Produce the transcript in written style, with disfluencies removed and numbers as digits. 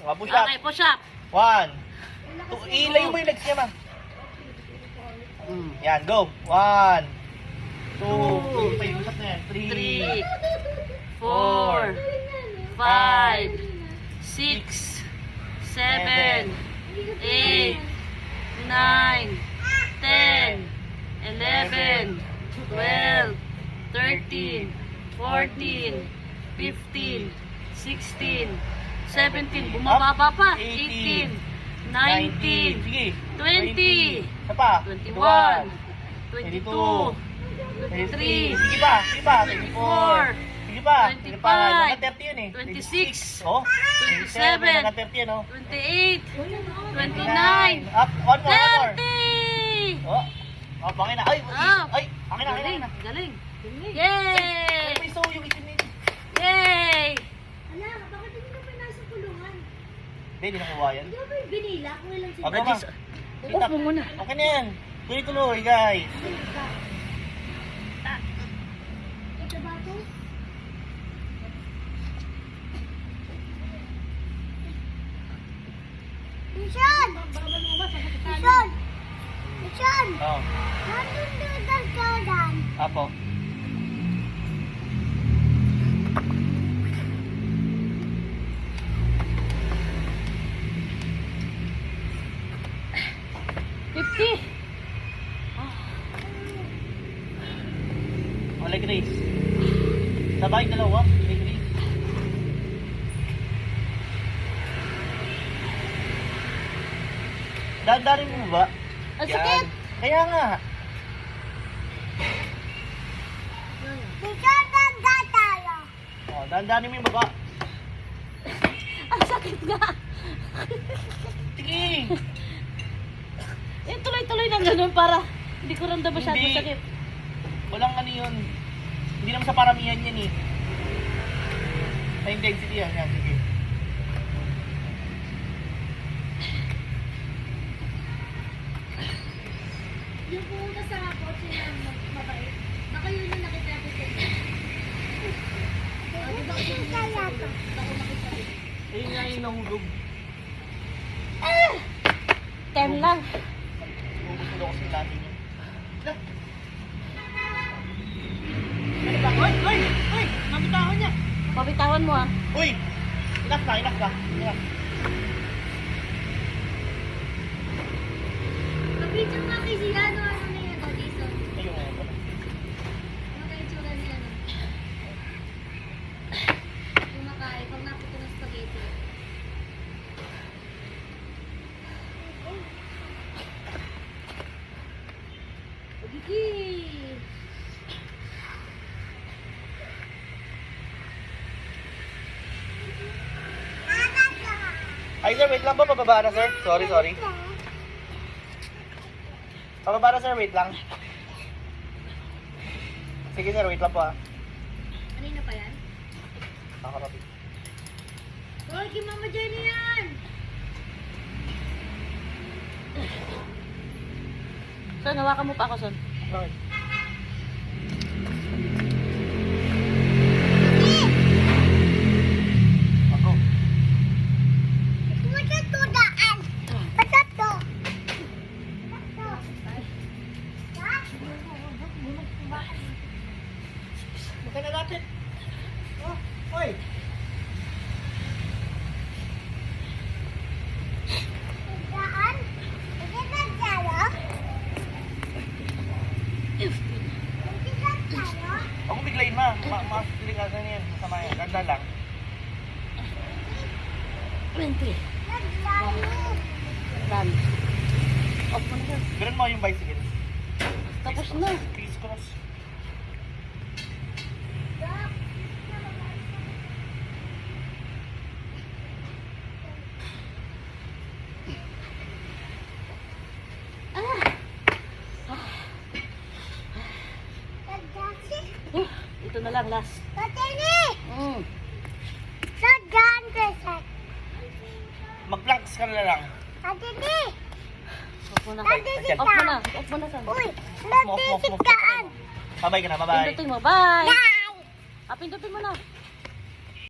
Push up. Okay, push up. 1. Ilayo mo yung legs niya, ma. Yan, go. 1, 2, 3, 4, 5, 6, 7, 8, 9, 10, 11, 12, 13, 14, 15, 16, 17, bumababa pa, 18, 19, Sige. 20, Isa pa. 21, 22, 23, Sige pa. Sige pa. 24. Sige pa. Sige pa. 25, Naka 30 yun eh. 26, Oh. 27, Naka 30 yun oh. 28, 29, Up. One more. 30! Oh. Oh, pangin na. Ay. Ay. Pangin na. Galing, Pangin na. galing. Ay, Yay! may so yung itim nito. Yay! Ala, bakit hindi ka pa nasa kulungan? Hindi nakuha yan. Di ba ba yung binila kung ilang sila? Okay, ma. Off mo muna. Okay na yan. Tuloy-tuloy, guys. Ito ba ito? Mission! Mission! Mission! Oh. Nandun doon ang kaulan. Apo. Oh, leg raise. Sabay dalawa. Leg raise. Dandarin mo ba? Ang Yan. sakit! Kaya nga. Mission, dandan tayo. Oh, dandarin mo yung baba. Ang sakit nga! Sige. Eh, tuloy-tuloy na ganun para hindi ko ramdam masyado Hindi. sakit. Walang ano yun. Hindi naman sa paramihan yan eh. Sa intensity yan. Yan, sige. Yung pumunta sa kotse na mabait, baka yun yung nakita ko sa inyo. Di ba kasi yung nakita ko? Baka nakita ko. Ayun nga yung nahulog. 10 lang. Kung gusto daw kasi natin yun. Ano ba? Uy! Uy! Uy! Mabitawan niya! Pabitawan mo ah. Uy! Inak ka! Inak ka! Inak. Kapityo nga kay si Ano, ano na yan, Jason? Ayun. Ano kayo tsura niya, no? Kumakain, pag naputo ng spaghetti. Gigi! Ay sir, wait lang po. Pababa na sir. Sorry, sorry. Pababa na sir, wait lang. Sige sir, wait lang po ah. Kanina pa yan? Nakakapit. Hoy, kay Mama Jenny yan! Son, hawakan mo pa ako, Son. Bakit? Ako. Pumunta to daan! Basta to! Bukay na natin. Oh, oy. Daan? Hindi na tayo? Hindi na tayo? Ako biglayin ma. Mas-tilikasan yan. Masama yan. Ganda lang. 20. Naglayo! Done. Off mo na, Son. Ganun mo yung bicycle. Tapos na. Criss-cross. Nagdasi? Ito na lang, last. Patini! Mm. Sadyan kasi. Mag-planks ka na lang. Patini! Off mo na. Patini Off mo ka! na. Off mo na, Son. Uy! Mof, mof, Nagtisit mof. kaan! Bye-bye ka na. Bye-bye. Pindutin mo. Bye! Bye! Ah, pindutin mo na.